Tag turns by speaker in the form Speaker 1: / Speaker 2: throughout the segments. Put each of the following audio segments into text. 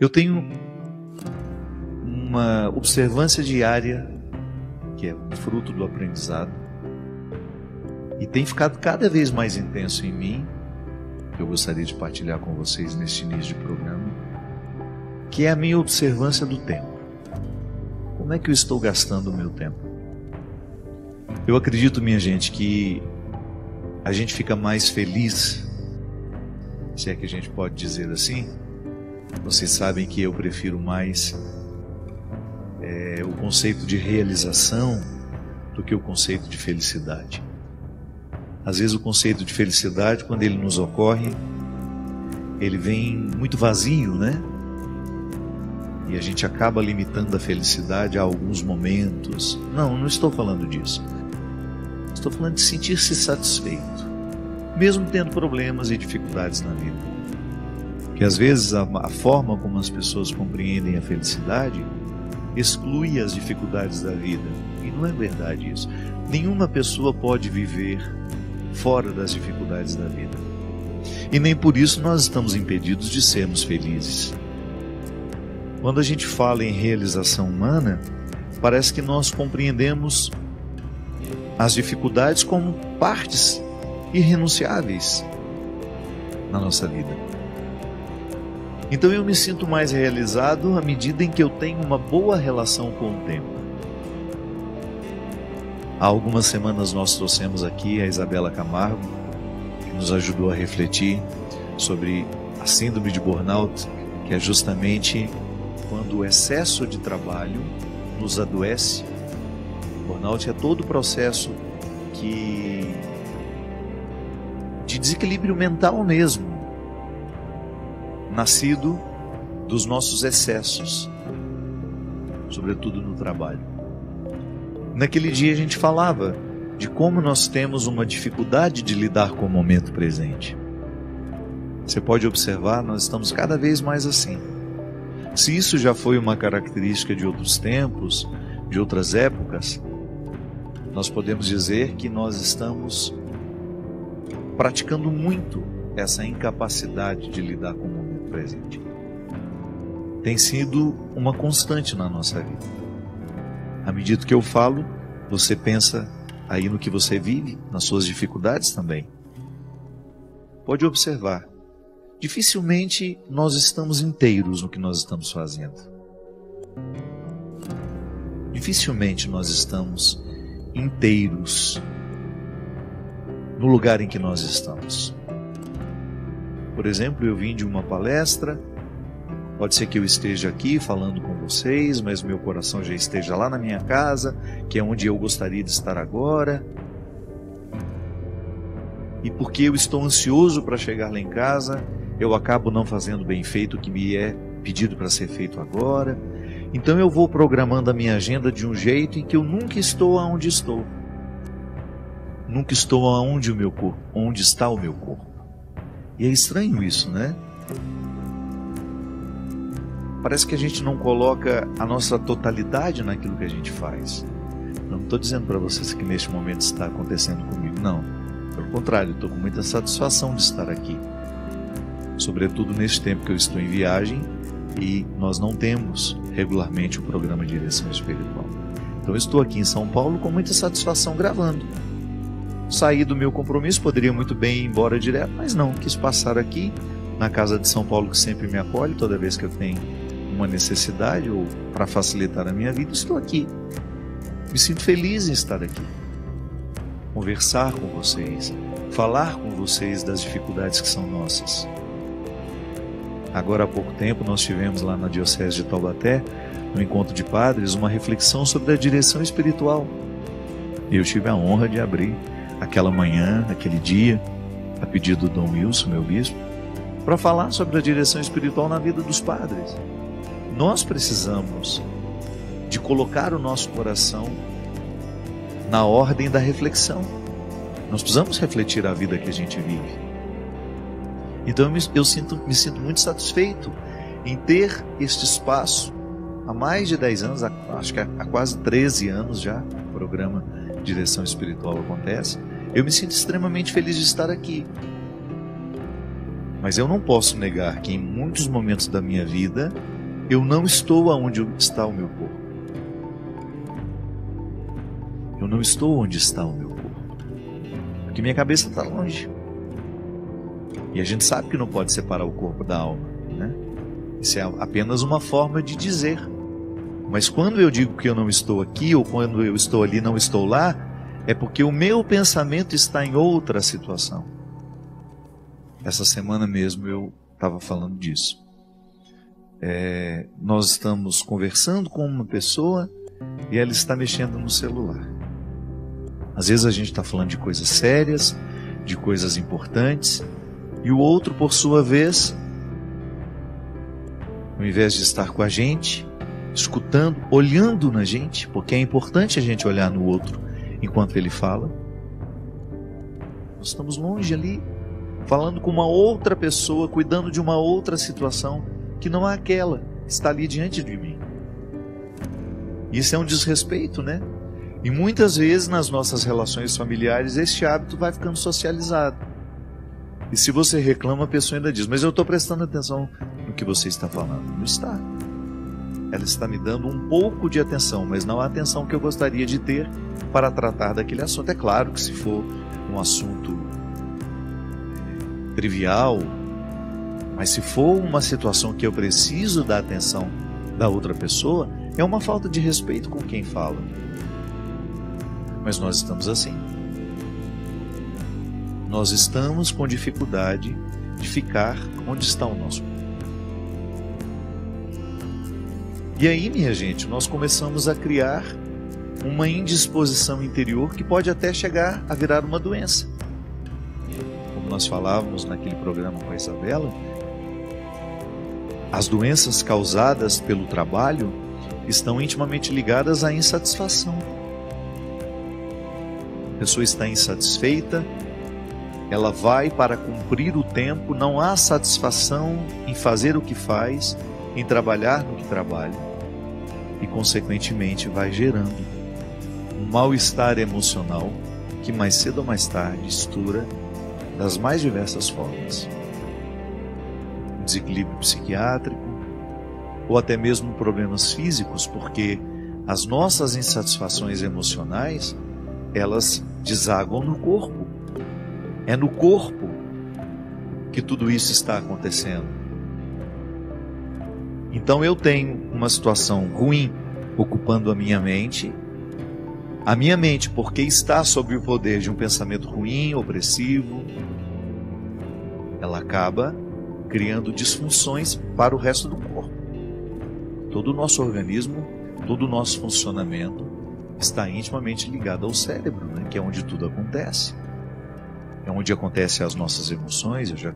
Speaker 1: Eu tenho uma observância diária, que é fruto do aprendizado, e tem ficado cada vez mais intenso em mim, que eu gostaria de partilhar com vocês neste início de programa, que é a minha observância do tempo. Como é que eu estou gastando o meu tempo? Eu acredito, minha gente, que a gente fica mais feliz, se é que a gente pode dizer assim. Vocês sabem que eu prefiro mais o conceito de realização do que o conceito de felicidade. Às vezes o conceito de felicidade, quando ele nos ocorre, ele vem muito vazio, né? E a gente acaba limitando a felicidade a alguns momentos. Não estou falando disso. Estou falando de sentir-se satisfeito, mesmo tendo problemas e dificuldades na vida. Porque às vezes a forma como as pessoas compreendem a felicidade exclui as dificuldades da vida. E não é verdade isso. Nenhuma pessoa pode viver fora das dificuldades da vida. E nem por isso nós estamos impedidos de sermos felizes. Quando a gente fala em realização humana, parece que nós compreendemos as dificuldades como partes irrenunciáveis na nossa vida. Então eu me sinto mais realizado à medida em que eu tenho uma boa relação com o tempo. Há algumas semanas nós trouxemos aqui a Isabela Camargo, que nos ajudou a refletir sobre a síndrome de burnout, que é justamente quando o excesso de trabalho nos adoece. Burnout é todo o processo de desequilíbrio mental mesmo, nascido dos nossos excessos, sobretudo no trabalho. Naquele dia a gente falava de como nós temos uma dificuldade de lidar com o momento presente. Você pode observar, nós estamos cada vez mais assim. Se isso já foi uma característica de outros tempos, de outras épocas, nós podemos dizer que nós estamos praticando muito essa incapacidade de lidar com o momento presente. Tem sido uma constante na nossa vida. À medida que eu falo, você pensa aí no que você vive, nas suas dificuldades também. Pode observar, dificilmente nós estamos inteiros no que nós estamos fazendo. Dificilmente nós estamos inteiros no lugar em que nós estamos. Por exemplo, eu vim de uma palestra, pode ser que eu esteja aqui falando com vocês, mas meu coração já esteja lá na minha casa, que é onde eu gostaria de estar agora. E porque eu estou ansioso para chegar lá em casa, eu acabo não fazendo bem feito o que me é pedido para ser feito agora. Então eu vou programando a minha agenda de um jeito em que eu nunca estou aonde estou. Nunca estou aonde onde está o meu corpo. E é estranho isso, né? Parece que a gente não coloca a nossa totalidade naquilo que a gente faz. Não estou dizendo para vocês que neste momento está acontecendo comigo, não. Pelo contrário, estou com muita satisfação de estar aqui. Sobretudo neste tempo que eu estou em viagem e nós não temos regularmente o programa de direção espiritual. Então eu estou aqui em São Paulo com muita satisfação gravando. Saí do meu compromisso, poderia muito bem ir embora direto, mas não, quis passar aqui na casa de São Paulo, que sempre me acolhe toda vez que eu tenho uma necessidade ou para facilitar a minha vida. Estou aqui, me sinto feliz em estar aqui, conversar com vocês, falar com vocês das dificuldades que são nossas. Agora há pouco tempo nós tivemos lá na Diocese de Taubaté, no encontro de padres, uma reflexão sobre a direção espiritual. Eu tive a honra de abrir aquela manhã, aquele dia, a pedido do Dom Wilson, meu bispo, para falar sobre a direção espiritual na vida dos padres. Nós precisamos de colocar o nosso coração na ordem da reflexão. Nós precisamos refletir a vida que a gente vive. Então eu me sinto muito satisfeito em ter este espaço há mais de 10 anos, acho que há quase 13 anos já, o programa Direção Espiritual acontece. Eu me sinto extremamente feliz de estar aqui. Mas eu não posso negar que em muitos momentos da minha vida eu não estou aonde está o meu corpo. Eu não estou onde está o meu corpo, porque minha cabeça está longe. E a gente sabe que não pode separar o corpo da alma, né? Isso é apenas uma forma de dizer. Mas quando eu digo que eu não estou aqui, ou quando eu estou ali, não estou lá, é porque o meu pensamento está em outra situação. Essa semana mesmo eu estava falando disso. Nós estamos conversando com uma pessoa e ela está mexendo no celular. Às vezes a gente está falando de coisas sérias, de coisas importantes, e o outro, por sua vez, ao invés de estar com a gente, escutando, olhando na gente, porque é importante a gente olhar no outro enquanto ele fala, nós estamos longe ali, falando com uma outra pessoa, cuidando de uma outra situação, que não é aquela que está ali diante de mim. Isso é um desrespeito, né? E muitas vezes nas nossas relações familiares este hábito vai ficando socializado. E se você reclama, a pessoa ainda diz: mas eu estou prestando atenção no que você está falando. Não está. Ela está me dando um pouco de atenção, mas não a atenção que eu gostaria de ter para tratar daquele assunto. É claro que se for um assunto trivial, mas se for uma situação que eu preciso da atenção da outra pessoa, é uma falta de respeito com quem fala. Mas nós estamos assim. Nós estamos com dificuldade de ficar onde está o nosso corpo. E aí, minha gente, nós começamos a criar uma indisposição interior que pode até chegar a virar uma doença. Como nós falávamos naquele programa com a Isabela, as doenças causadas pelo trabalho estão intimamente ligadas à insatisfação. A pessoa está insatisfeita, ela vai para cumprir o tempo, não há satisfação em fazer o que faz, em trabalhar no que trabalha, e consequentemente vai gerando um mal-estar emocional que mais cedo ou mais tarde estoura das mais diversas formas. Um desequilíbrio psiquiátrico, ou até mesmo problemas físicos, porque as nossas insatisfações emocionais, elas desaguam no corpo. É no corpo que tudo isso está acontecendo. Então eu tenho uma situação ruim ocupando a minha mente, porque está sob o poder de um pensamento ruim, opressivo, ela acaba criando disfunções para o resto do corpo. Todo o nosso organismo, todo o nosso funcionamento está intimamente ligado ao cérebro, né? Que é onde tudo acontece. É onde acontecem as nossas emoções. Eu já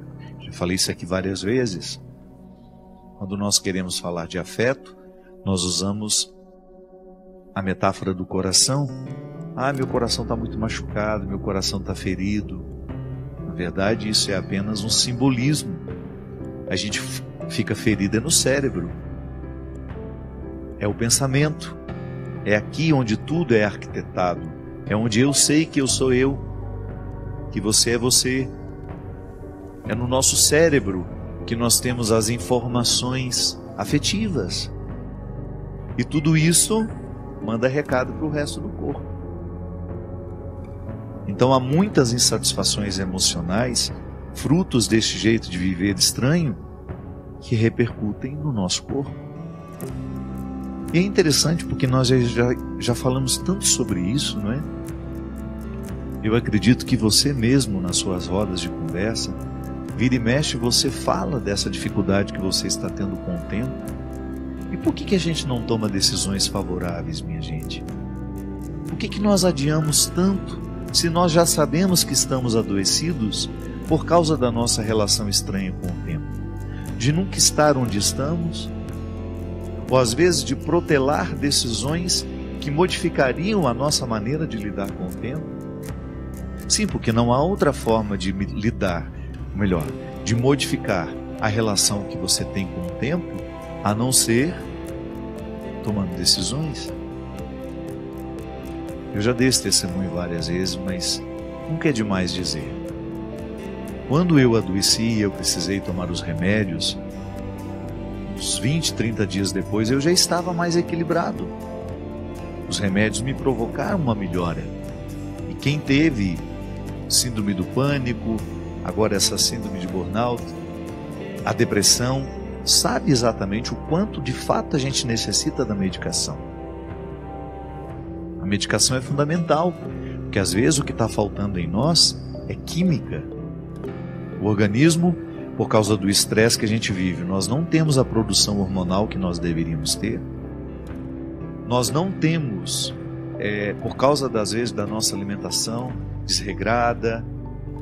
Speaker 1: falei isso aqui várias vezes. Quando nós queremos falar de afeto, nós usamos a metáfora do coração. Meu coração está muito machucado, meu coração está ferido. Na verdade, isso é apenas um simbolismo. A gente fica ferida no cérebro. É o pensamento. É aqui onde tudo é arquitetado. É onde eu sei que eu sou eu, que você é você. É no nosso cérebro que nós temos as informações afetivas. E tudo isso manda recado para o resto do corpo. Então há muitas insatisfações emocionais, frutos deste jeito de viver estranho, que repercutem no nosso corpo. E é interessante porque nós já falamos tanto sobre isso, não é? Eu acredito que você mesmo, nas suas rodas de conversa, vira e mexe, você fala dessa dificuldade que você está tendo com o tempo. E por que a gente não toma decisões favoráveis, minha gente? Por que nós adiamos tanto, se nós já sabemos que estamos adoecidos por causa da nossa relação estranha com o tempo? De nunca estar onde estamos, ou às vezes de protelar decisões que modificariam a nossa maneira de lidar com o tempo? Sim, porque não há outra forma de lidar, melhor, de modificar a relação que você tem com o tempo, a não ser tomando decisões. Eu já dei esse testemunho várias vezes, mas nunca é demais dizer. Quando eu adoeci e eu precisei tomar os remédios, uns 20, 30 dias depois, eu já estava mais equilibrado. Os remédios me provocaram uma melhora. E quem teve síndrome do pânico, agora essa síndrome de burnout, a depressão, sabe exatamente o quanto de fato a gente necessita da medicação. A medicação é fundamental, porque às vezes o que está faltando em nós é química. O organismo, por causa do estresse que a gente vive, nós não temos a produção hormonal que nós deveríamos ter. Nós não temos, por causa das vezes da nossa alimentação desregrada,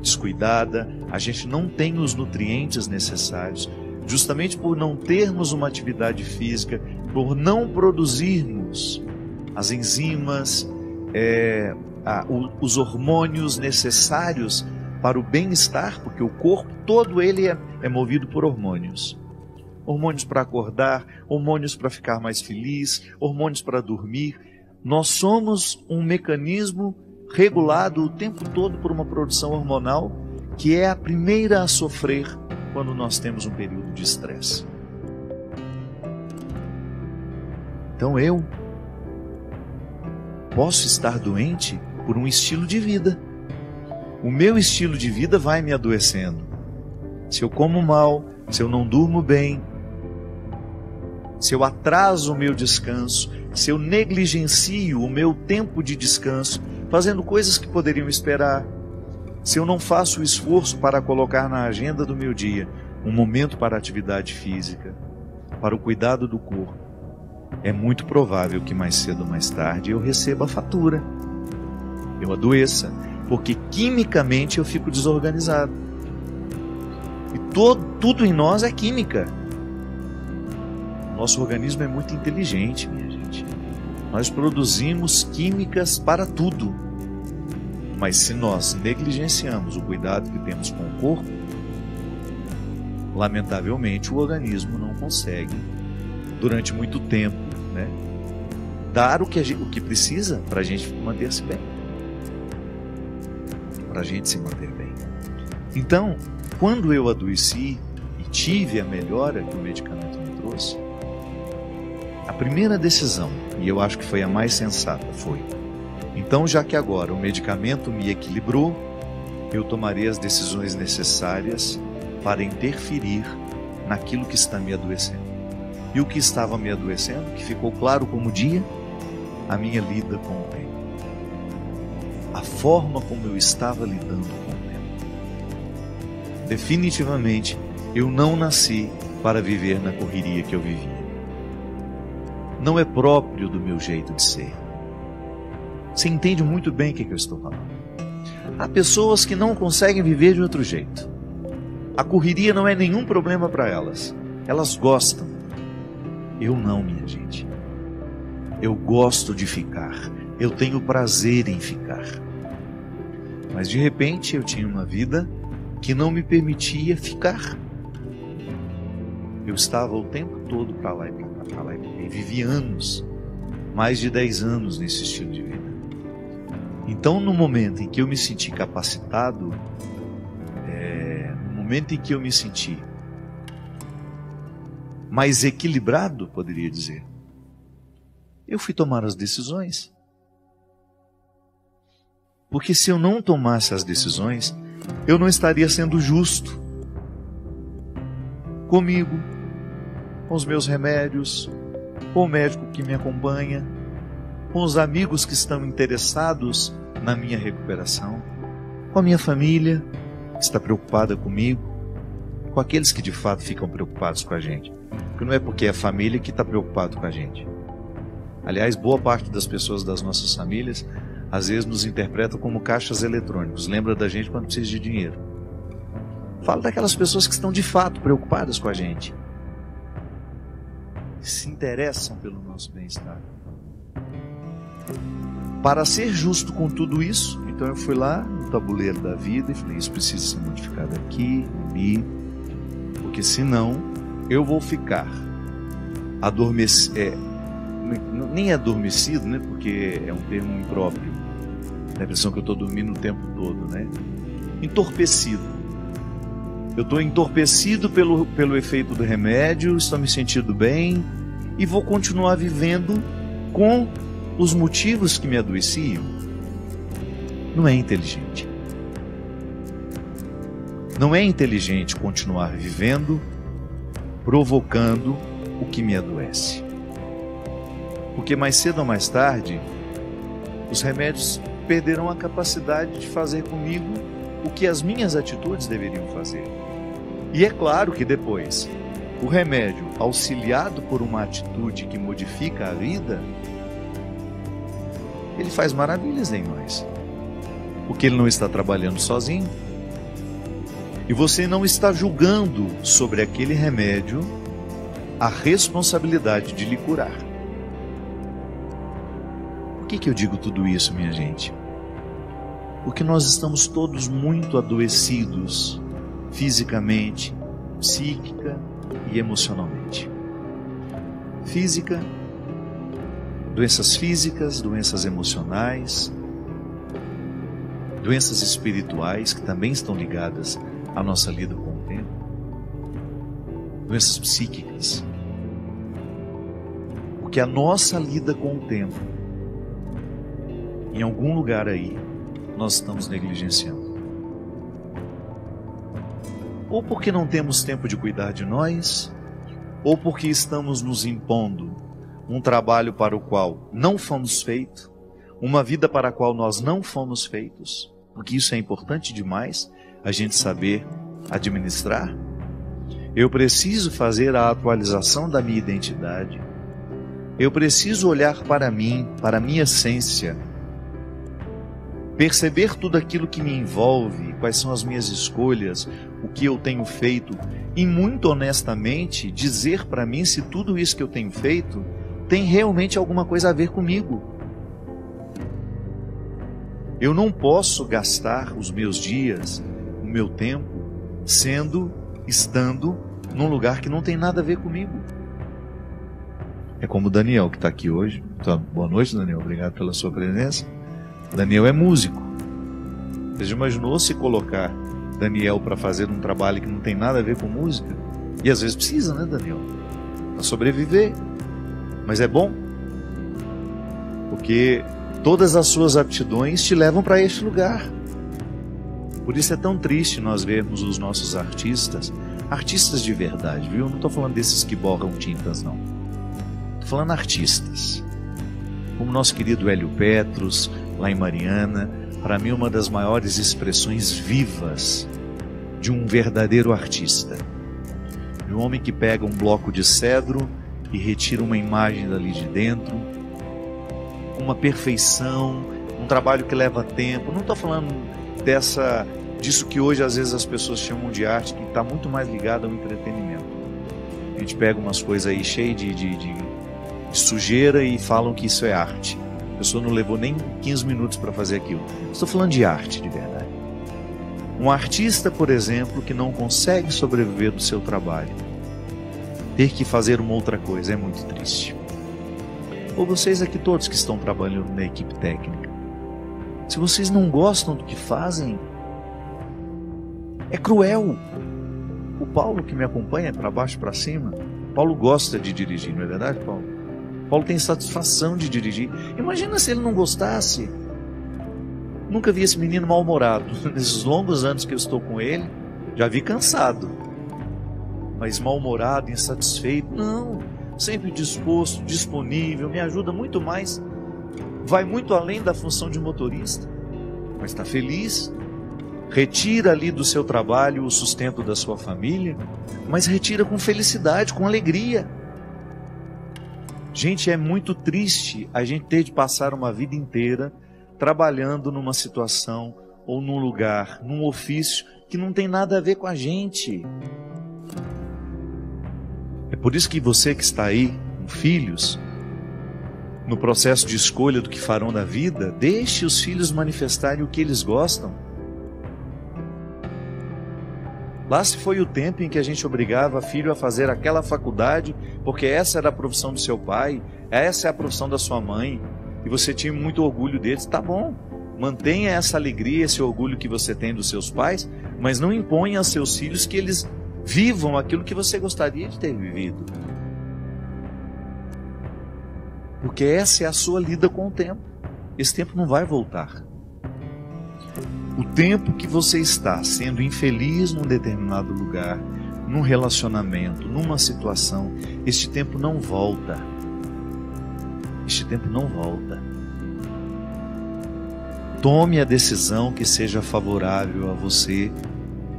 Speaker 1: descuidada, a gente não tem os nutrientes necessários, justamente por não termos uma atividade física, por não produzirmos as enzimas, os hormônios necessários para o bem-estar, porque o corpo todo ele é movido por hormônios. Hormônios para acordar, hormônios para ficar mais feliz, hormônios para dormir. Nós somos um mecanismo regulado o tempo todo por uma produção hormonal que é a primeira a sofrer quando nós temos um período de estresse. Então eu posso estar doente por um estilo de vida. O meu estilo de vida vai me adoecendo. Se eu como mal, se eu não durmo bem, se eu atraso o meu descanso, se eu negligencio o meu tempo de descanso, fazendo coisas que poderiam esperar, se eu não faço o esforço para colocar na agenda do meu dia um momento para a atividade física, para o cuidado do corpo, é muito provável que mais cedo ou mais tarde eu receba a fatura, eu adoeça, porque quimicamente eu fico desorganizado. E tudo em nós é química. Nosso organismo é muito inteligente, minha gente. Nós produzimos químicas para tudo. Mas se nós negligenciamos o cuidado que temos com o corpo, lamentavelmente o organismo não consegue, durante muito tempo, dar o que precisa para a gente manter-se bem. Para a gente se manter bem. Então, quando eu adoeci e tive a melhora que o medicamento me trouxe, a primeira decisão, e eu acho que foi a mais sensata, foi: então, já que agora o medicamento me equilibrou, eu tomarei as decisões necessárias para interferir naquilo que está me adoecendo. E o que estava me adoecendo, que ficou claro como dia, a minha lida com o tempo. A forma como eu estava lidando com o tempo. Definitivamente, eu não nasci para viver na correria que eu vivia. Não é próprio do meu jeito de ser. Você entende muito bem o que eu estou falando. Há pessoas que não conseguem viver de outro jeito. A correria não é nenhum problema para elas. Elas gostam. Eu não, minha gente. Eu gosto de ficar. Eu tenho prazer em ficar. Mas de repente eu tinha uma vida que não me permitia ficar. Eu estava o tempo todo para lá e para cá, para lá e para cá. E vivi anos, mais de 10 anos nesse estilo de vida. Então, no momento em que eu me senti capacitado, no momento em que eu me senti mais equilibrado, poderia dizer, eu fui tomar as decisões. Porque se eu não tomasse as decisões, eu não estaria sendo justo comigo, com os meus remédios, com o médico que me acompanha, com os amigos que estão interessados na minha recuperação, com a minha família que está preocupada comigo, com aqueles que de fato ficam preocupados com a gente. Porque não é porque é a família que está preocupado com a gente. Aliás, boa parte das pessoas das nossas famílias às vezes nos interpretam como caixas eletrônicos. Lembra da gente quando precisa de dinheiro. Fala daquelas pessoas que estão de fato preocupadas com a gente, que se interessam pelo nosso bem-estar. Para ser justo com tudo isso, então eu fui lá no tabuleiro da vida e falei: isso precisa ser modificado aqui, ali, porque senão eu vou ficar adormecido, nem adormecido, porque é um termo impróprio, dá a impressão que eu estou dormindo o tempo todo, entorpecido. eu estou entorpecido pelo efeito do remédio, estou me sentindo bem e vou continuar vivendo com os motivos que me adoeciam. Não é inteligente. Não é inteligente continuar vivendo, provocando o que me adoece. Porque mais cedo ou mais tarde, os remédios perderão a capacidade de fazer comigo o que as minhas atitudes deveriam fazer. E é claro que depois, o remédio, auxiliado por uma atitude que modifica a vida, ele faz maravilhas em nós. Porque ele não está trabalhando sozinho. E você não está julgando sobre aquele remédio a responsabilidade de lhe curar. Por que eu digo tudo isso, minha gente? Porque nós estamos todos muito adoecidos, fisicamente, psíquica e emocionalmente. Física, doenças físicas, doenças emocionais, doenças espirituais que também estão ligadas à nossa lida com o tempo, doenças psíquicas, porque a nossa lida com o tempo, em algum lugar aí, nós estamos negligenciando. Ou porque não temos tempo de cuidar de nós, ou porque estamos nos impondo um trabalho para o qual não fomos feitos, uma vida para a qual nós não fomos feitos, porque isso é importante demais, a gente saber administrar. Eu preciso fazer a atualização da minha identidade. Eu preciso olhar para mim, para a minha essência, perceber tudo aquilo que me envolve, quais são as minhas escolhas, o que eu tenho feito, e muito honestamente dizer para mim se tudo isso que eu tenho feito tem realmente alguma coisa a ver comigo. Eu não posso gastar os meus dias, o meu tempo, estando num lugar que não tem nada a ver comigo. É como o Daniel, que está aqui hoje. Então, boa noite, Daniel, obrigado pela sua presença. Daniel é músico. Você já imaginou se colocar Daniel para fazer um trabalho que não tem nada a ver com música? E às vezes precisa, né, Daniel? Para sobreviver. Mas é bom, porque todas as suas aptidões te levam para este lugar. Por isso é tão triste nós vermos os nossos artistas de verdade, viu? Não estou falando desses que borram tintas, não. Estou falando artistas. Como o nosso querido Hélio Petros, lá em Mariana, para mim uma das maiores expressões vivas de um verdadeiro artista. De um homem que pega um bloco de cedro e retira uma imagem dali de dentro, uma perfeição, um trabalho que leva tempo. Não estou falando disso que hoje às vezes as pessoas chamam de arte, que está muito mais ligado ao entretenimento. A gente pega umas coisas aí cheias de sujeira e falam que isso é arte. A pessoa não levou nem 15 minutos para fazer aquilo. Estou falando de arte de verdade. Um artista, por exemplo, que não consegue sobreviver do seu trabalho, ter que fazer uma outra coisa, é muito triste. Ou vocês aqui todos que estão trabalhando na equipe técnica, se vocês não gostam do que fazem, é cruel. O Paulo que me acompanha para baixo para cima, Paulo gosta de dirigir, não é verdade, Paulo? Paulo tem satisfação de dirigir. Imagina se ele não gostasse. Nunca vi esse menino mal-humorado. Nesses longos anos que eu estou com ele, já vi cansado. Mas mal-humorado, insatisfeito, não. Sempre disposto, disponível, me ajuda muito mais. Vai muito além da função de motorista. Mas está feliz. Retira ali do seu trabalho o sustento da sua família, mas retira com felicidade, com alegria. Gente, é muito triste a gente ter de passar uma vida inteira trabalhando numa situação ou num lugar, num ofício que não tem nada a ver com a gente. É por isso que você que está aí com filhos, no processo de escolha do que farão da vida, deixe os filhos manifestarem o que eles gostam. Lá se foi o tempo em que a gente obrigava filho a fazer aquela faculdade, porque essa era a profissão do seu pai, essa é a profissão da sua mãe, e você tinha muito orgulho deles. Tá bom, Mantenha essa alegria, esse orgulho que você tem dos seus pais, mas não imponha aos seus filhos que eles vivam aquilo que você gostaria de ter vivido. Porque essa é a sua lida com o tempo. Esse tempo não vai voltar. O tempo que você está sendo infeliz num determinado lugar, num relacionamento, numa situação, este tempo não volta. Este tempo não volta. Tome a decisão que seja favorável a você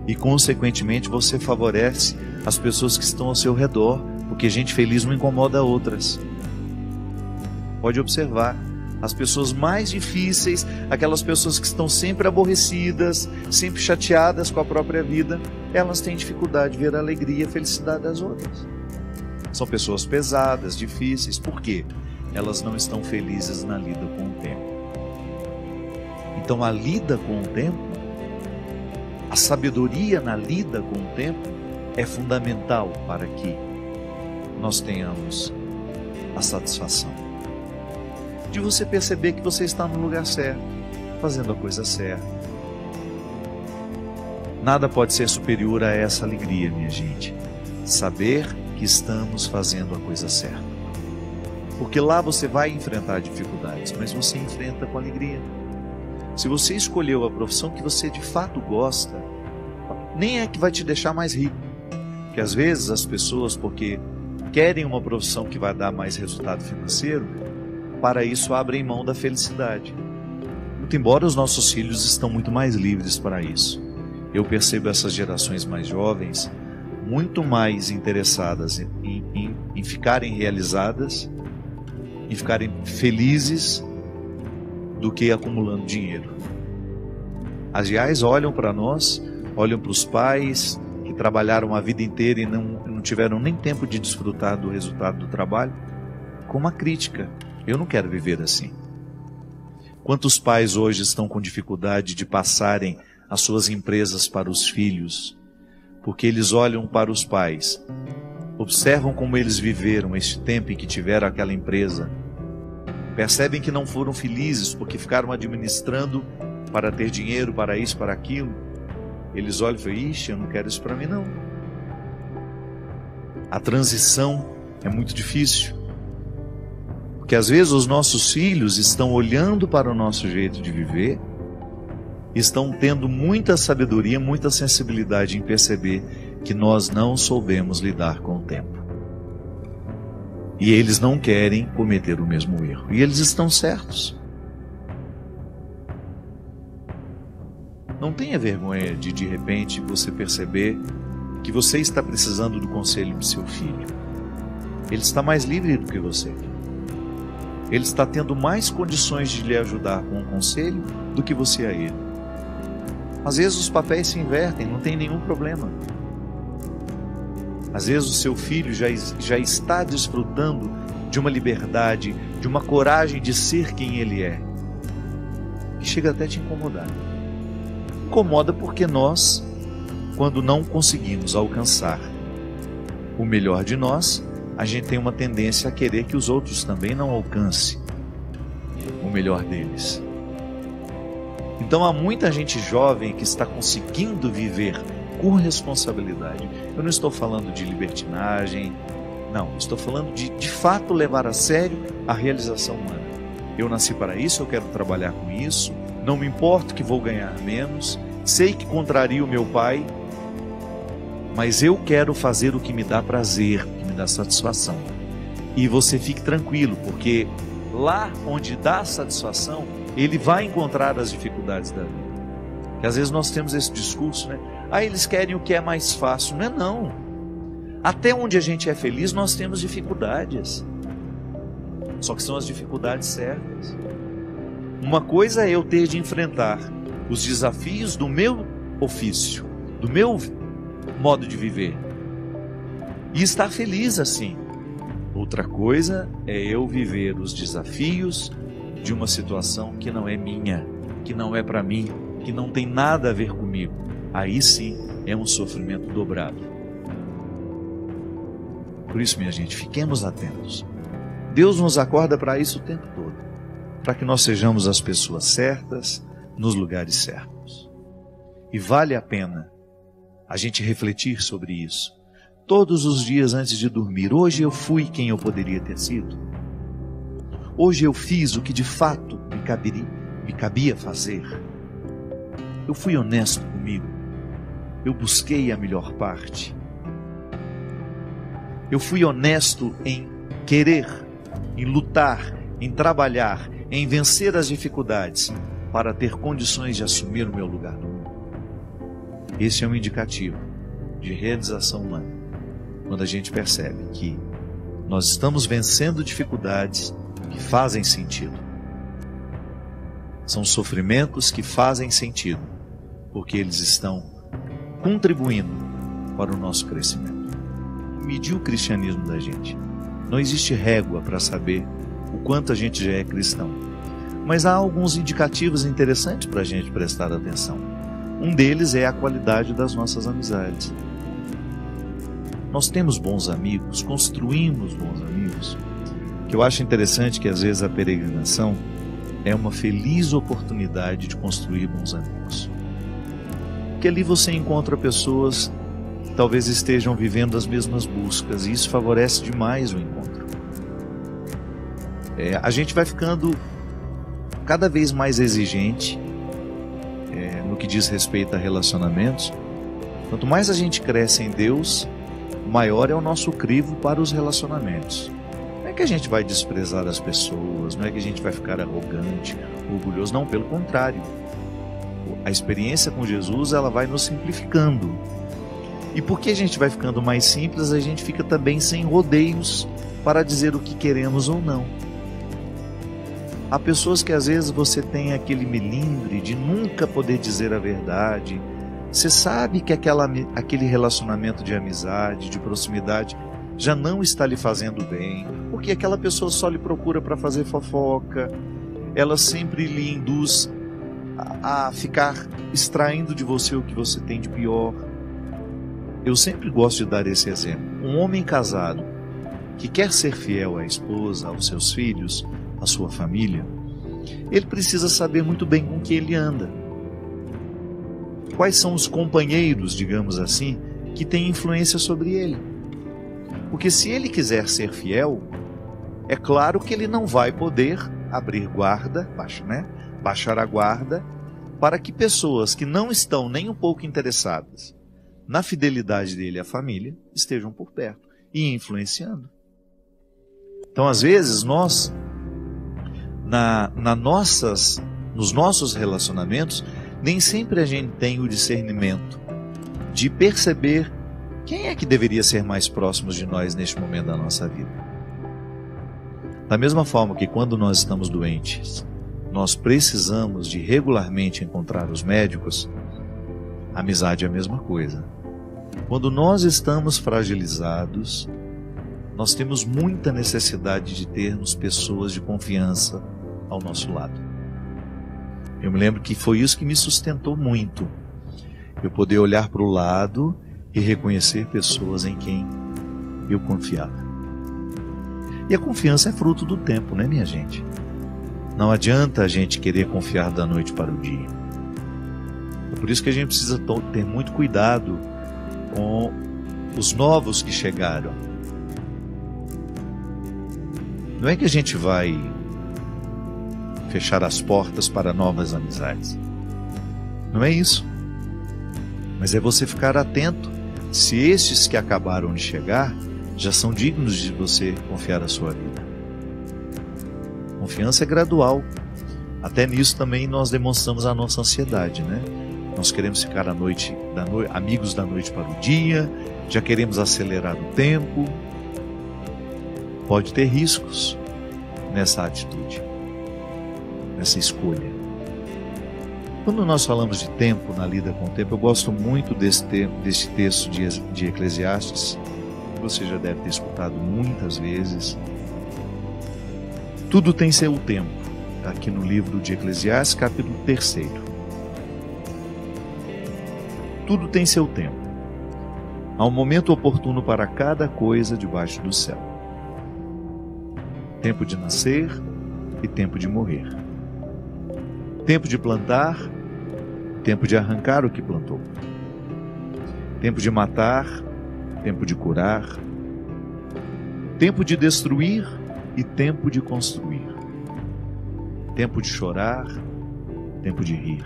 Speaker 1: e, consequentemente, você favorece as pessoas que estão ao seu redor, porque gente feliz não incomoda outras. Pode observar, as pessoas mais difíceis, aquelas pessoas que estão sempre aborrecidas, sempre chateadas com a própria vida, elas têm dificuldade de ver a alegria e a felicidade das outras. São pessoas pesadas, difíceis. Por quê? Elas não estão felizes na lida com o tempo. Então a lida com o tempo, a sabedoria na lida com o tempo é fundamental para que nós tenhamos a satisfação de você perceber que você está no lugar certo, fazendo a coisa certa. Nada pode ser superior a essa alegria, minha gente. Saber que estamos fazendo a coisa certa. Porque lá você vai enfrentar dificuldades, mas você enfrenta com alegria. Se você escolheu a profissão que você de fato gosta, nem é que vai te deixar mais rico. Porque às vezes as pessoas, porque querem uma profissão que vai dar mais resultado financeiro, para isso abrem mão da felicidade. Muito embora os nossos filhos estão muito mais livres para isso. Eu percebo essas gerações mais jovens muito mais interessadas em ficarem realizadas, em ficarem felizes, do que acumulando dinheiro. As IAs olham para nós, olham para os pais que trabalharam a vida inteira e não tiveram nem tempo de desfrutar do resultado do trabalho, com uma crítica. Eu não quero viver assim. Quantos pais hoje estão com dificuldade de passarem as suas empresas para os filhos, porque eles olham para os pais, observam como eles viveram este tempo em que tiveram aquela empresa, percebem que não foram felizes porque ficaram administrando para ter dinheiro, para isso, para aquilo. Eles olham e falam: ixi, eu não quero isso para mim não. A transição é muito difícil, porque às vezes os nossos filhos estão olhando para o nosso jeito de viver, estão tendo muita sabedoria, muita sensibilidade em perceber que nós não soubemos lidar com o tempo. E eles não querem cometer o mesmo erro. E eles estão certos. Não tenha vergonha de repente, você perceber que você está precisando do conselho do seu filho. Ele está mais livre do que você. Ele está tendo mais condições de lhe ajudar com um conselho do que você a ele. Às vezes os papéis se invertem, não tem nenhum problema. Às vezes o seu filho já está desfrutando de uma liberdade, de uma coragem de ser quem ele é, que chega até a te incomodar. Incomoda porque nós, quando não conseguimos alcançar o melhor de nós, a gente tem uma tendência a querer que os outros também não alcancem o melhor deles. Então há muita gente jovem que está conseguindo viver com responsabilidade. Eu não estou falando de libertinagem, não, estou falando de fato levar a sério a realização humana. Eu nasci para isso, eu quero trabalhar com isso, não me importo que vou ganhar menos, sei que contrario o meu pai, mas eu quero fazer o que me dá prazer, que me dá satisfação. E você fique tranquilo, porque lá onde dá satisfação, ele vai encontrar as dificuldades da vida. Porque às vezes nós temos esse discurso, né? Eles querem o que é mais fácil. Não é não. Até onde a gente é feliz, nós temos dificuldades. Só que são as dificuldades certas. Uma coisa é eu ter de enfrentar os desafios do meu ofício, do meu modo de viver, e estar feliz assim. Outra coisa é eu viver os desafios de uma situação que não é minha, que não é para mim, que não tem nada a ver comigo. Aí sim é um sofrimento dobrado. Por isso, minha gente, fiquemos atentos. Deus nos acorda para isso o tempo todo. para que nós sejamos as pessoas certas, nos lugares certos. E vale a pena a gente refletir sobre isso. Todos os dias antes de dormir, hoje eu fui quem eu poderia ter sido? Hoje eu fiz o que de fato me cabia fazer? Eu fui honesto comigo? Eu busquei a melhor parte? Eu fui honesto em querer, em lutar, em trabalhar, em vencer as dificuldades para ter condições de assumir o meu lugar no mundo? Esse é um indicativo de realização humana, quando a gente percebe que nós estamos vencendo dificuldades que fazem sentido. São sofrimentos que fazem sentido, porque eles estão contribuindo para o nosso crescimento. Medir o cristianismo da gente. Não existe régua para saber o quanto a gente já é cristão. Mas há alguns indicativos interessantes para a gente prestar atenção. Um deles é a qualidade das nossas amizades. Nós temos bons amigos, construímos bons amigos. O que eu acho interessante é que às vezes a peregrinação é uma feliz oportunidade de construir bons amigos. Porque ali você encontra pessoas que talvez estejam vivendo as mesmas buscas, e isso favorece demais o encontro. A gente vai ficando cada vez mais exigente no que diz respeito a relacionamentos. Quanto mais a gente cresce em Deus, maior é o nosso crivo para os relacionamentos. Não é que a gente vai desprezar as pessoas, não é que a gente vai ficar arrogante, orgulhoso, não, pelo contrário. A experiência com Jesus, ela vai nos simplificando. E porque a gente vai ficando mais simples, a gente fica também sem rodeios para dizer o que queremos ou não. Há pessoas que às vezes você tem aquele melindre de nunca poder dizer a verdade. Você sabe que aquele relacionamento de amizade, de proximidade, já não está lhe fazendo bem, porque aquela pessoa só lhe procura para fazer fofoca, ela sempre lhe induz a ficar extraindo de você o que você tem de pior. Eu sempre gosto de dar esse exemplo. Um homem casado que quer ser fiel à esposa, aos seus filhos, à sua família, ele precisa saber muito bem com que ele anda. Quais são os companheiros, digamos assim, que têm influência sobre ele? Porque se ele quiser ser fiel, é claro que ele não vai poder abrir guarda, baixar a guarda, para que pessoas que não estão nem um pouco interessadas na fidelidade dele à família estejam por perto e influenciando. Então, às vezes, nós, nos nossos relacionamentos, nem sempre a gente tem o discernimento de perceber quem é que deveria ser mais próximo de nós neste momento da nossa vida. Da mesma forma que quando nós estamos doentes, nós precisamos de regularmente encontrar os médicos, a amizade é a mesma coisa. Quando nós estamos fragilizados, nós temos muita necessidade de termos pessoas de confiança ao nosso lado. Eu me lembro que foi isso que me sustentou muito. Eu poder olhar para o lado e reconhecer pessoas em quem eu confiava. E a confiança é fruto do tempo, né, minha gente? Não adianta a gente querer confiar da noite para o dia. É por isso que a gente precisa ter muito cuidado com os novos que chegaram. Não é que a gente vai fechar as portas para novas amizades. Não é isso. Mas é você ficar atento se estes que acabaram de chegar já são dignos de você confiar a sua vida. Confiança é gradual. Até nisso também nós demonstramos a nossa ansiedade, né? Nós queremos ficar amigos da noite para o dia, já queremos acelerar o tempo. Pode ter riscos nessa atitude, nessa escolha. Quando nós falamos de tempo na lida com o tempo, eu gosto muito deste texto de Eclesiastes, que você já deve ter escutado muitas vezes. Tudo tem seu tempo, aqui no livro de Eclesiastes, capítulo 3. Tudo tem seu tempo. Há um momento oportuno para cada coisa debaixo do céu. Tempo de nascer, e tempo de morrer. Tempo de plantar, tempo de arrancar o que plantou. Tempo de matar, tempo de curar. Tempo de destruir e tempo de construir. Tempo de chorar, tempo de rir.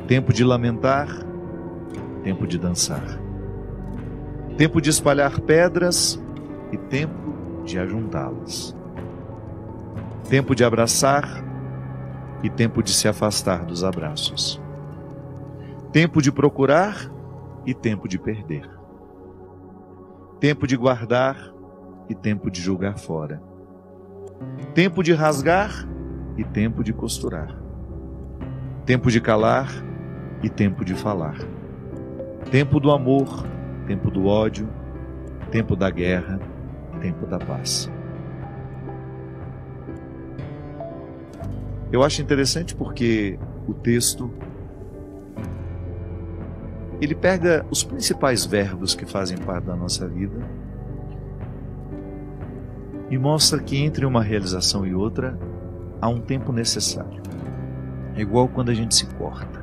Speaker 1: Tempo de lamentar, tempo de dançar. Tempo de espalhar pedras e tempo de ajuntá-las. Tempo de abraçar e tempo de se afastar dos abraços. Tempo de procurar e tempo de perder. Tempo de guardar e tempo de jogar fora. Tempo de rasgar e tempo de costurar. Tempo de calar e tempo de falar. Tempo do amor, tempo do ódio, tempo da guerra, tempo da paz. Eu acho interessante porque o texto, ele pega os principais verbos que fazem parte da nossa vida e mostra que entre uma realização e outra há um tempo necessário. É igual quando a gente se corta.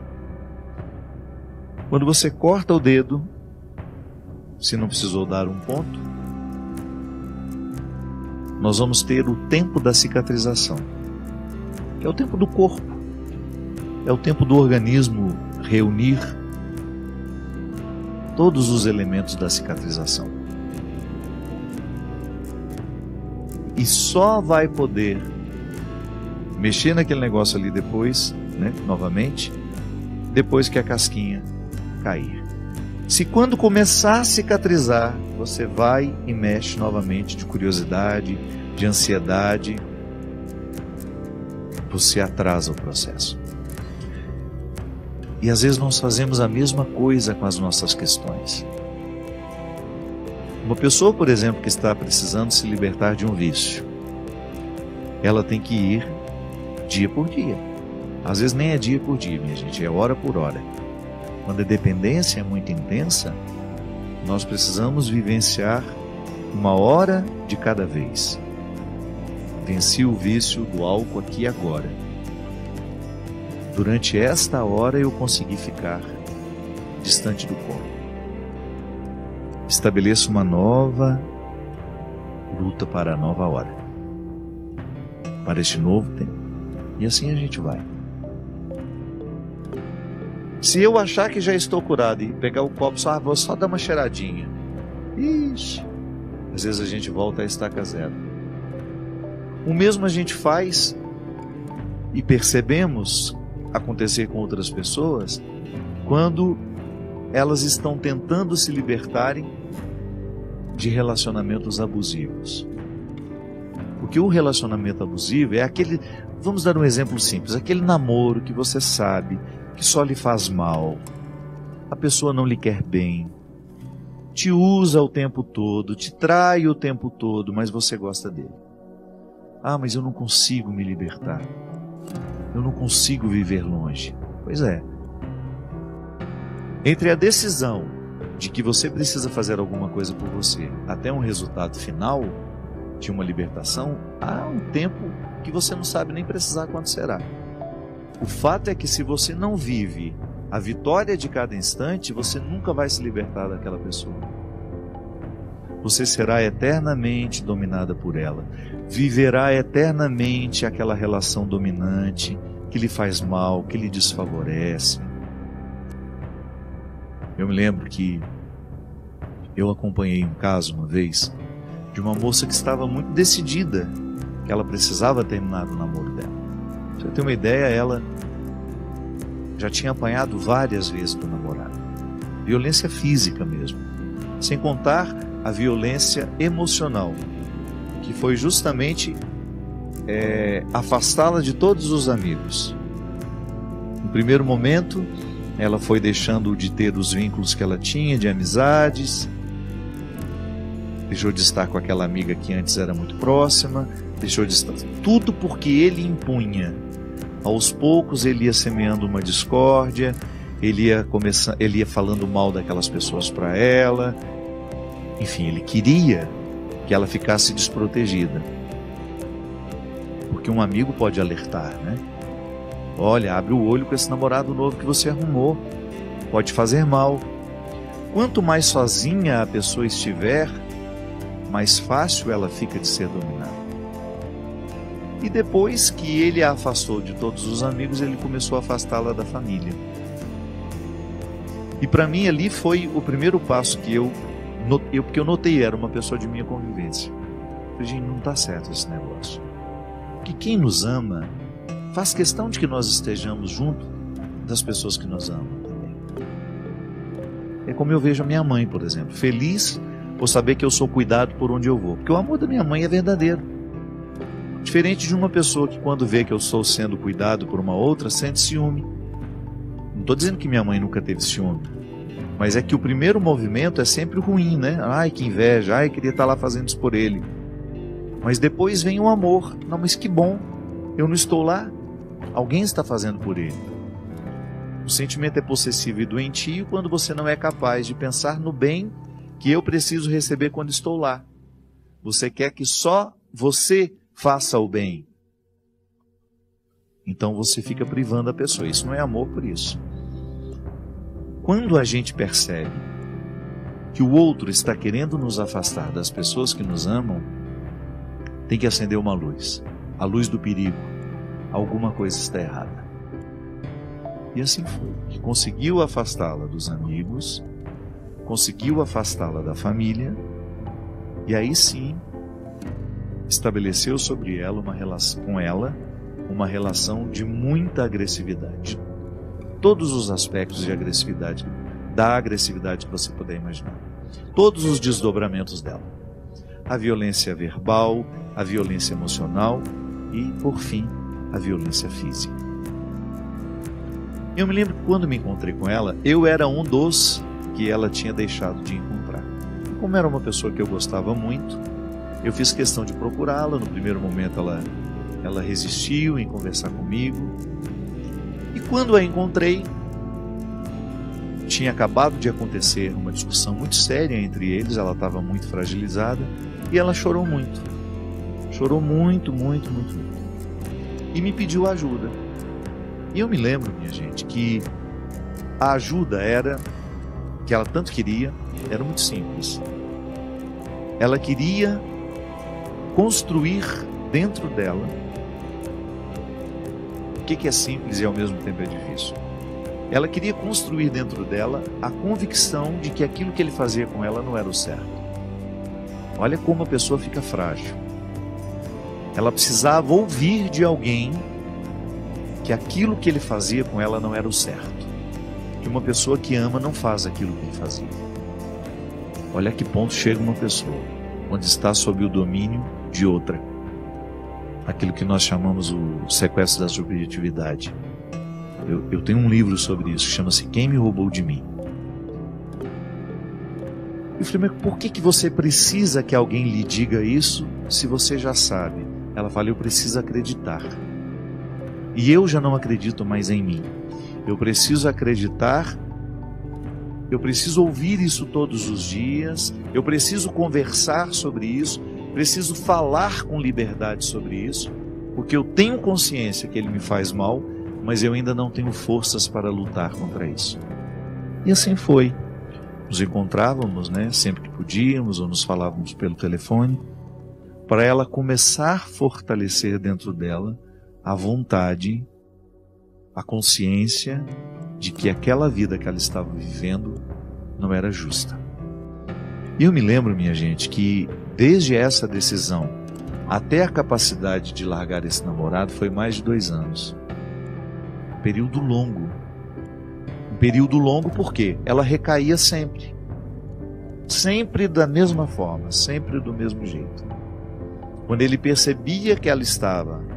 Speaker 1: Quando você corta o dedo, se não precisou dar um ponto, nós vamos ter o tempo da cicatrização, que é o tempo do corpo, é o tempo do organismo reunir todos os elementos da cicatrização. E só vai poder mexer naquele negócio ali depois, novamente, depois que a casquinha cair. Se quando começar a cicatrizar, você vai e mexe novamente de curiosidade, de ansiedade, você atrasa o processo. E às vezes nós fazemos a mesma coisa com as nossas questões. Uma pessoa, por exemplo, que está precisando se libertar de um vício, ela tem que ir dia por dia. Às vezes nem é dia por dia, minha gente, é hora por hora. Quando a dependência é muito intensa, nós precisamos vivenciar uma hora de cada vez. Venci o vício do álcool aqui e agora. Durante esta hora eu consegui ficar distante do corpo. Estabeleço uma nova luta para a nova hora, para este novo tempo. E assim a gente vai. Se eu achar que já estou curado e pegar o copo, vou só dar uma cheiradinha. Ixi, às vezes a gente volta a estaca zero. O mesmo a gente faz e percebemos acontecer com outras pessoas quando elas estão tentando se libertarem de relacionamentos abusivos. Porque o relacionamento abusivo é aquele, vamos dar um exemplo simples, aquele namoro que você sabe que só lhe faz mal, a pessoa não lhe quer bem, te usa o tempo todo, te trai o tempo todo, mas você gosta dele. Ah, mas eu não consigo me libertar, eu não consigo viver longe. Pois é. Entre a decisão de que você precisa fazer alguma coisa por você até um resultado final de uma libertação, há um tempo que você não sabe nem precisar quando será. O fato é que se você não vive a vitória de cada instante, você nunca vai se libertar daquela pessoa. Você será eternamente dominada por ela. Viverá eternamente aquela relação dominante que lhe faz mal, que lhe desfavorece. Eu me lembro que eu acompanhei um caso uma vez de uma moça que estava muito decidida que ela precisava terminar o namoro dela. Pra você ter uma ideia, ela já tinha apanhado várias vezes do namorado. Violência física mesmo. Sem contar a violência emocional, que foi justamente afastá-la de todos os amigos. No primeiro momento, ela foi deixando de ter os vínculos que ela tinha, de amizades, deixou de estar com aquela amiga que antes era muito próxima, deixou de estar... Tudo porque ele impunha. Aos poucos ele ia semeando uma discórdia, ele ia falando mal daquelas pessoas para ela. Enfim, ele queria que ela ficasse desprotegida. porque um amigo pode alertar, né? Olha, abre o olho com esse namorado novo que você arrumou, pode fazer mal. Quanto mais sozinha a pessoa estiver, mais fácil ela fica de ser dominada. E depois que ele a afastou de todos os amigos, ele começou a afastá-la da família. E para mim ali foi o primeiro passo que porque eu notei, era uma pessoa de minha convivência. Eu falei, gente, não está certo esse negócio. Porque quem nos ama faz questão de que nós estejamos junto das pessoas que nos amam também. É como eu vejo a minha mãe, por exemplo, feliz por saber que eu sou cuidado por onde eu vou. Porque o amor da minha mãe é verdadeiro. Diferente de uma pessoa que quando vê que eu estou sendo cuidado por uma outra, sente ciúme. Não estou dizendo que minha mãe nunca teve ciúme, mas é que o primeiro movimento é sempre ruim, né? Ai, que inveja, ai, queria estar lá fazendo isso por ele. Mas depois vem o amor. Não, mas que bom, eu não estou lá, alguém está fazendo por ele. O sentimento é possessivo e doentio quando você não é capaz de pensar no bem que eu preciso receber quando estou lá. Você quer que só você faça o bem. Então você fica privando a pessoa. Isso não é amor por isso. Quando a gente percebe que o outro está querendo nos afastar das pessoas que nos amam, tem que acender uma luz. A luz do perigo. Alguma coisa está errada. E assim foi. Que conseguiu afastá-la dos amigos, conseguiu afastá-la da família, e aí sim estabeleceu sobre ela uma relação de muita agressividade. Todos os aspectos de agressividade, da agressividade que você puder imaginar. Todos os desdobramentos dela. A violência verbal, a violência emocional e, por fim, a violência física. Eu me lembro que quando me encontrei com ela, eu era um dos que ela tinha deixado de encontrar. E como era uma pessoa que eu gostava muito, eu fiz questão de procurá-la. No primeiro momento ela resistiu em conversar comigo. E quando a encontrei, tinha acabado de acontecer uma discussão muito séria entre eles, ela estava muito fragilizada e ela chorou muito. Chorou muito, muito, muito, muito. E me pediu ajuda. E eu me lembro, minha gente, que a ajuda que ela tanto queria, era muito simples. Ela queria construir dentro dela, o que é simples e ao mesmo tempo é difícil. Ela queria construir dentro dela a convicção de que aquilo que ele fazia com ela não era o certo. Olha como a pessoa fica frágil. Ela precisava ouvir de alguém que aquilo que ele fazia com ela não era o certo. Que uma pessoa que ama não faz aquilo que ele fazia. Olha a que ponto chega uma pessoa, onde está sob o domínio de outra. Aquilo que nós chamamos o sequestro da subjetividade. Eu tenho um livro sobre isso, que chama-se Quem Me Roubou de Mim. Eu falei, mas por que você precisa que alguém lhe diga isso, se você já sabe? Ela fala, eu preciso acreditar. E eu já não acredito mais em mim. Eu preciso acreditar, eu preciso ouvir isso todos os dias, eu preciso conversar sobre isso, preciso falar com liberdade sobre isso, porque eu tenho consciência que ele me faz mal, mas eu ainda não tenho forças para lutar contra isso. E assim foi. Nos encontrávamos, né, sempre que podíamos, ou nos falávamos pelo telefone, para ela começar a fortalecer dentro dela a vontade, a consciência de que aquela vida que ela estava vivendo não era justa. E eu me lembro, minha gente, que desde essa decisão até a capacidade de largar esse namorado foi mais de 2 anos. Um período longo. Um período longo porque ela recaía sempre. Sempre da mesma forma, sempre do mesmo jeito. Quando ele percebia que ela estava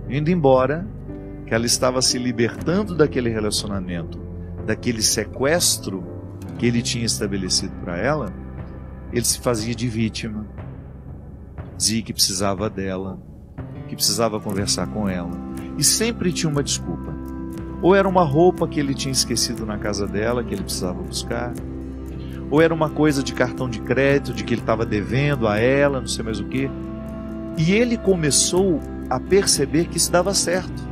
Speaker 1: indo embora, que ela estava se libertando daquele relacionamento, daquele sequestro que ele tinha estabelecido para ela, ele se fazia de vítima, dizia que precisava dela, que precisava conversar com ela, e sempre tinha uma desculpa. Ou era uma roupa que ele tinha esquecido na casa dela, que ele precisava buscar, ou era uma coisa de cartão de crédito, de que ele estava devendo a ela, não sei mais o que. E ele começou a perceber que isso dava certo.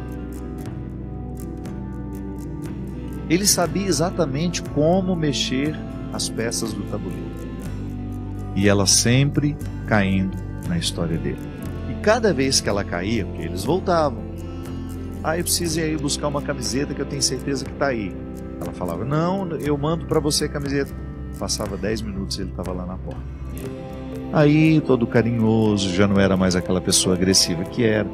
Speaker 1: Ele sabia exatamente como mexer as peças do tabuleiro. E ela sempre caindo na história dele. E cada vez que ela caía, porque eles voltavam. Eu preciso ir aí buscar uma camiseta que eu tenho certeza que está aí. Ela falava, não, eu mando para você a camiseta. Passava 10 minutos e ele estava lá na porta. Aí, todo carinhoso, já não era mais aquela pessoa agressiva que era.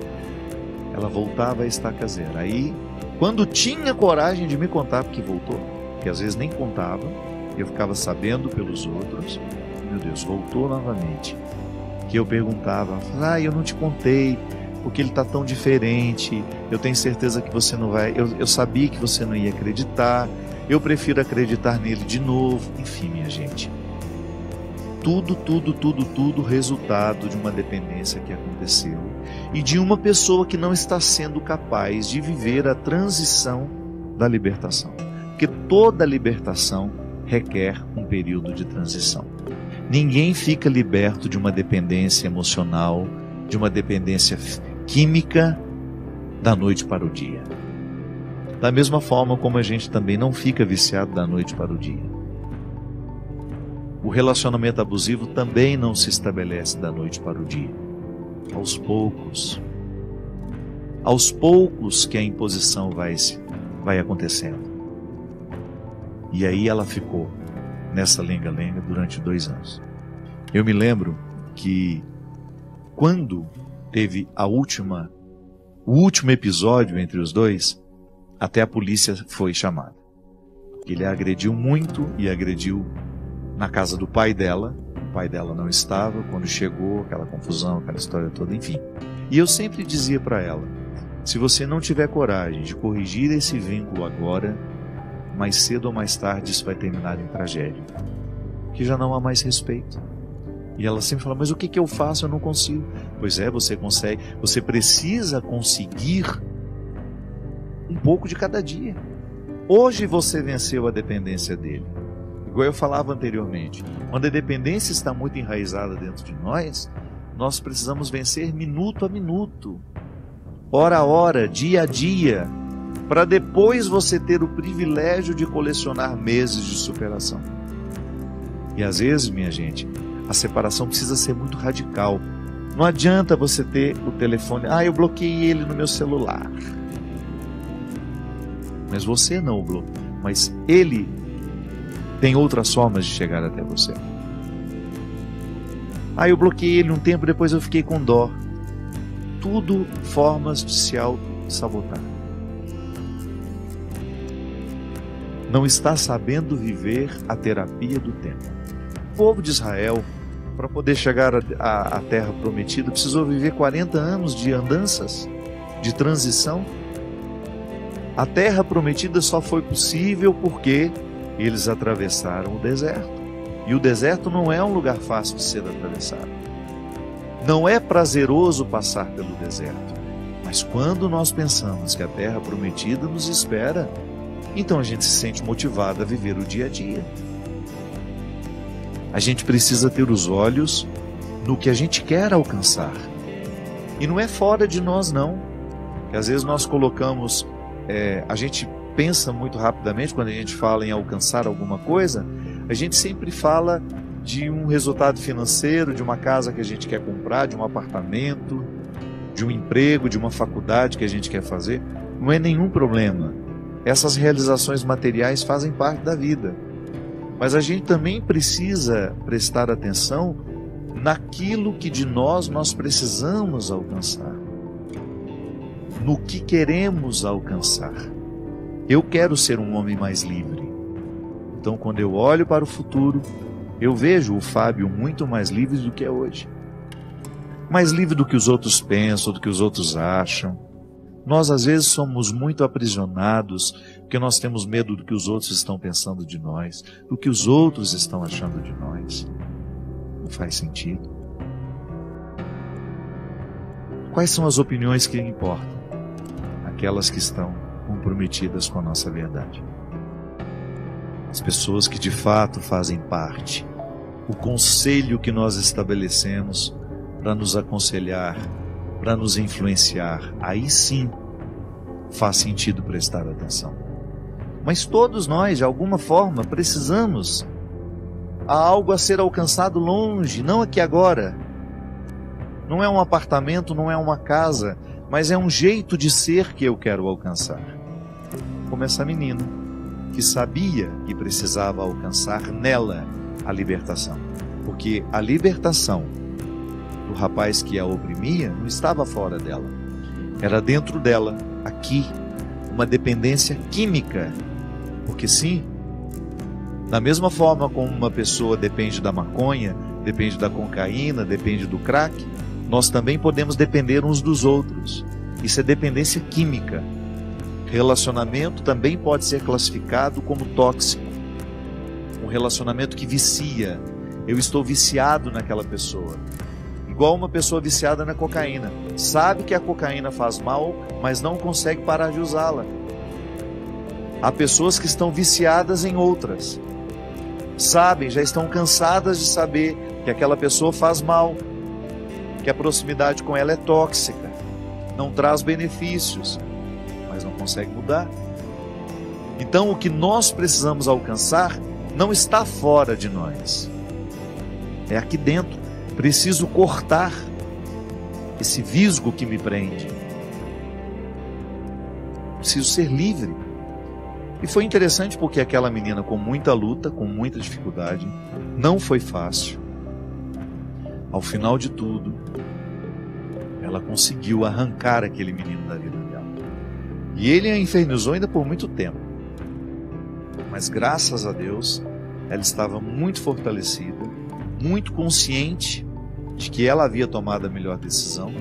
Speaker 1: Ela voltava a estaca zero. Aí, quando tinha coragem de me contar porque voltou, que às vezes nem contava, eu ficava sabendo pelos outros, meu Deus, voltou novamente. Que eu perguntava, eu não te contei, porque ele está tão diferente, eu tenho certeza que você não vai, eu sabia que você não ia acreditar, eu prefiro acreditar nele de novo. Enfim, minha gente, tudo resultado de uma dependência que aconteceu e de uma pessoa que não está sendo capaz de viver a transição da libertação, porque toda libertação requer um período de transição. Ninguém fica liberto de uma dependência emocional, de uma dependência química da noite para o dia. Da mesma forma como a gente também não fica viciado da noite para o dia. O relacionamento abusivo também não se estabelece da noite para o dia. Aos poucos que a imposição vai acontecendo. E aí ela ficou nessa lenga-lenga durante 2 anos. Eu me lembro que quando teve o último episódio entre os dois, até a polícia foi chamada. Ele a agrediu muito e agrediu na casa do pai dela. O pai dela não estava, quando chegou, aquela confusão, aquela história toda, enfim. E eu sempre dizia para ela, se você não tiver coragem de corrigir esse vínculo agora, mais cedo ou mais tarde isso vai terminar em tragédia, que já não há mais respeito. E ela sempre fala, mas o que eu faço? Eu não consigo. Pois é, você consegue, você precisa conseguir um pouco de cada dia. Hoje você venceu a dependência dele. Igual eu falava anteriormente, quando a dependência está muito enraizada dentro de nós, nós precisamos vencer minuto a minuto, hora a hora, dia a dia, para depois você ter o privilégio de colecionar meses de superação. E às vezes, minha gente, a separação precisa ser muito radical. Não adianta você ter o telefone, eu bloqueei ele no meu celular. Mas você não o bloqueou, mas ele tem outras formas de chegar até você. Eu bloqueei ele um tempo, depois eu fiquei com dó. Tudo formas de se auto-sabotar. Não está sabendo viver a terapia do tempo. O povo de Israel, para poder chegar à terra prometida, precisou viver 40 anos de andanças, de transição. A terra prometida só foi possível porque eles atravessaram o deserto. E o deserto não é um lugar fácil de ser atravessado. Não é prazeroso passar pelo deserto. Mas quando nós pensamos que a terra prometida nos espera, então a gente se sente motivado a viver o dia a dia. A gente precisa ter os olhos no que a gente quer alcançar. E não é fora de nós, não. Porque às vezes nós colocamos... a gente pensa muito rapidamente, quando a gente fala em alcançar alguma coisa, a gente sempre fala de um resultado financeiro, de uma casa que a gente quer comprar, de um apartamento, de um emprego, de uma faculdade que a gente quer fazer. Não é nenhum problema. Essas realizações materiais fazem parte da vida. Mas a gente também precisa prestar atenção naquilo que de nós precisamos alcançar. No que queremos alcançar. Eu quero ser um homem mais livre. Então, quando eu olho para o futuro, eu vejo o Fábio muito mais livre do que é hoje. Mais livre do que os outros pensam, do que os outros acham. Nós, às vezes, somos muito aprisionados porque nós temos medo do que os outros estão pensando de nós, do que os outros estão achando de nós. Não faz sentido. Quais são as opiniões que importam? Aquelas que estão comprometidas com a nossa verdade. As pessoas que de fato fazem parte. O conselho que nós estabelecemos para nos aconselhar para nos influenciar, aí sim faz sentido prestar atenção. Mas todos nós, de alguma forma, precisamos. Há algo a ser alcançado longe, não aqui agora. Não é um apartamento, não é uma casa, mas é um jeito de ser que eu quero alcançar. Como essa menina, que sabia que precisava alcançar nela a libertação. Porque a libertação do rapaz que a oprimia não estava fora dela. Era dentro dela, aqui, uma dependência química. Porque sim, da mesma forma como uma pessoa depende da maconha, depende da cocaína, depende do crack, nós também podemos depender uns dos outros. Isso é dependência química. Relacionamento também pode ser classificado como tóxico. Um relacionamento que vicia. Eu estou viciado naquela pessoa. Igual uma pessoa viciada na cocaína. Sabe que a cocaína faz mal, mas não consegue parar de usá-la. Há pessoas que estão viciadas em outras. Sabem, já estão cansadas de saber que aquela pessoa faz mal, que a proximidade com ela é tóxica, não traz benefícios, mas não consegue mudar. Então o que nós precisamos alcançar não está fora de nós, é aqui dentro. Preciso cortar esse visgo que me prende. Preciso ser livre. E foi interessante porque aquela menina, com muita luta, com muita dificuldade, não foi fácil. Ao final de tudo, ela conseguiu arrancar aquele menino da vida dela. E ele a infernizou ainda por muito tempo. Mas graças a Deus, ela estava muito fortalecida, muito consciente de que ela havia tomado a melhor decisão,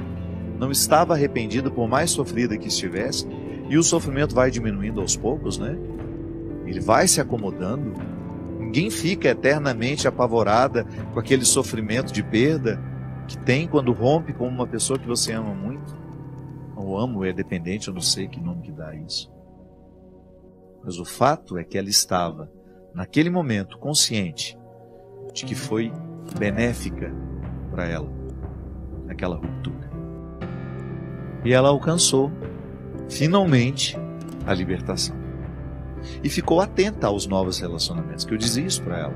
Speaker 1: não estava arrependida por mais sofrida que estivesse, e o sofrimento vai diminuindo aos poucos, né? Ele vai se acomodando. Ninguém fica eternamente apavorada com aquele sofrimento de perda que tem quando rompe com uma pessoa que você ama muito. Ou amo, é dependente, eu não sei que nome que dá isso. Mas o fato é que ela estava, naquele momento, consciente de que foi benéfica para ela, naquela ruptura. E ela alcançou, finalmente, a libertação. E ficou atenta aos novos relacionamentos, que eu dizia isso para ela.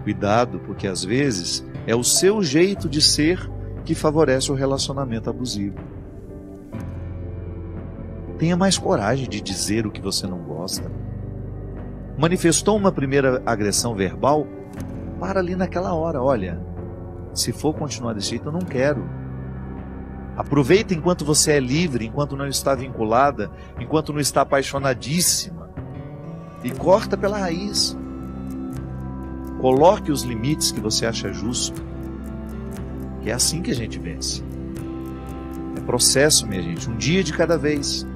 Speaker 1: Cuidado, porque às vezes é o seu jeito de ser que favorece o relacionamento abusivo. Tenha mais coragem de dizer o que você não gosta. Manifestou uma primeira agressão verbal? Para ali naquela hora, olha, se for continuar desse jeito, eu não quero. Aproveita enquanto você é livre, enquanto não está vinculada, enquanto não está apaixonadíssima. E corta pela raiz. Coloque os limites que você acha justo. Que é assim que a gente vence. É processo, minha gente, um dia de cada vez.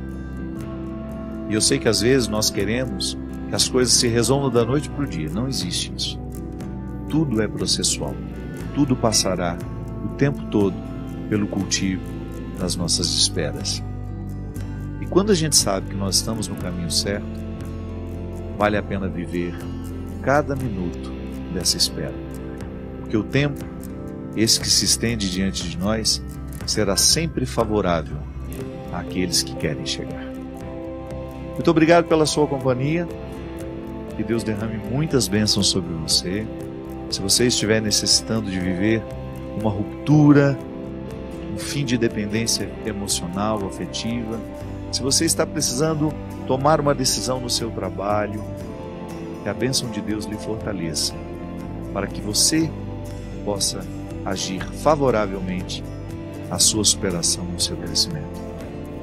Speaker 1: E eu sei que às vezes nós queremos que as coisas se resolvam da noite para o dia. Não existe isso. Tudo é processual. Tudo passará o tempo todo pelo cultivo das nossas esperas. E quando a gente sabe que nós estamos no caminho certo, vale a pena viver cada minuto dessa espera. Porque o tempo, esse que se estende diante de nós, será sempre favorável àqueles que querem chegar. Muito obrigado pela sua companhia. Que Deus derrame muitas bênçãos sobre você. Se você estiver necessitando de viver uma ruptura, um fim de dependência emocional, afetiva, se você está precisando tomar uma decisão no seu trabalho, que a bênção de Deus lhe fortaleça, para que você possa agir favoravelmente à sua superação, no seu crescimento.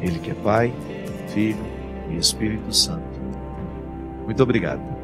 Speaker 1: Ele que é Pai, Filho e Espírito Santo. Muito obrigado.